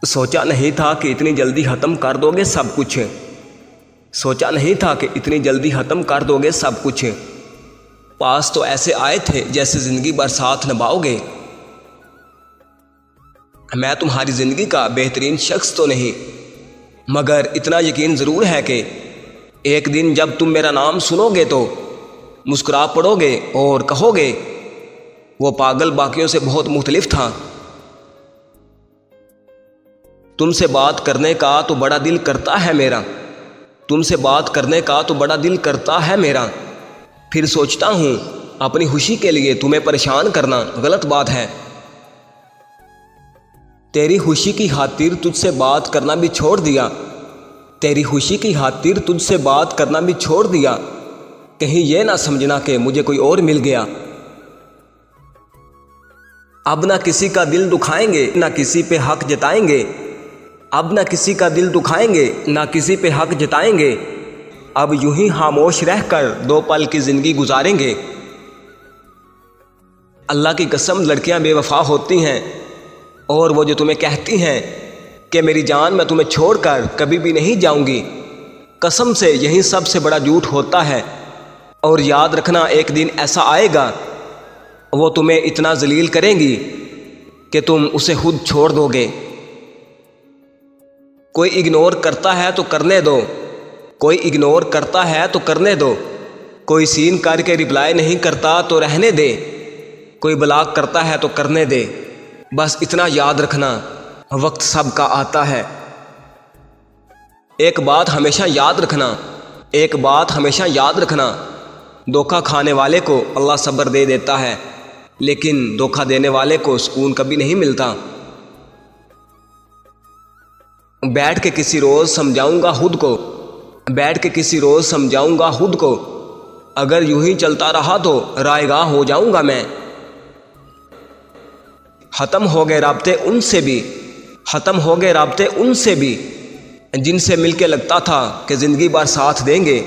سوچا نہیں تھا کہ اتنی جلدی ختم کر دو گے سب کچھ، سوچا نہیں تھا کہ اتنی جلدی ختم کر دو گے سب کچھ۔ پاس تو ایسے آئے تھے جیسے زندگی بھر ساتھ نبھاؤ گے۔ میں تمہاری زندگی کا بہترین شخص تو نہیں، مگر اتنا یقین ضرور ہے کہ ایک دن جب تم میرا نام سنو گے تو مسکرا پڑو گے اور کہو گے وہ پاگل باقیوں سے بہت مختلف تھا۔ تم سے بات کرنے کا تو بڑا دل کرتا ہے میرا، تم سے بات کرنے کا تو بڑا دل کرتا ہے میرا، پھر سوچتا ہوں اپنی خوشی کے لیے تمہیں پریشان کرنا غلط بات ہے۔ تیری خوشی کی خاطر تجھ سے بات کرنا بھی چھوڑ دیا، تیری خوشی کی خاطر تجھ سے بات کرنا بھی چھوڑ دیا، کہیں یہ نہ سمجھنا کہ مجھے کوئی اور مل گیا۔ اب نہ کسی کا دل دکھائیں گے نہ کسی پہ حق جتائیں گے، اب نہ کسی کا دل دکھائیں گے نہ کسی پہ حق جتائیں گے، اب یوں ہی خاموش رہ کر 2 پل کی زندگی گزاریں گے۔ اللہ کی قسم لڑکیاں بے وفا ہوتی ہیں، اور وہ جو تمہیں کہتی ہیں کہ میری جان میں تمہیں چھوڑ کر کبھی بھی نہیں جاؤں گی، قسم سے یہی سب سے بڑا جھوٹ ہوتا ہے۔ اور یاد رکھنا ایک دن ایسا آئے گا وہ تمہیں اتنا ذلیل کریں گی کہ تم اسے خود چھوڑ دو گے۔ کوئی اگنور کرتا ہے تو کرنے دو، کوئی اگنور کرتا ہے تو کرنے دو، کوئی سین کر کے رپلائی نہیں کرتا تو رہنے دے، کوئی بلاک کرتا ہے تو کرنے دے، بس اتنا یاد رکھنا وقت سب کا آتا ہے۔ ایک بات ہمیشہ یاد رکھنا، ایک بات ہمیشہ یاد رکھنا، دھوکہ کھانے والے کو اللہ صبر دے دیتا ہے، لیکن دھوکہ دینے والے کو سکون کبھی نہیں ملتا۔ بیٹھ کے کسی روز سمجھاؤں گا خود کو، بیٹھ کے کسی روز سمجھاؤں گا خود کو، اگر یوں ہی چلتا رہا تو رائے گاہ ہو جاؤں گا میں۔ ختم ہو گئے رابطے ان سے بھی، ختم ہو گئے رابطے ان سے بھی، جن سے مل کے لگتا تھا کہ زندگی بھر ساتھ دیں گے۔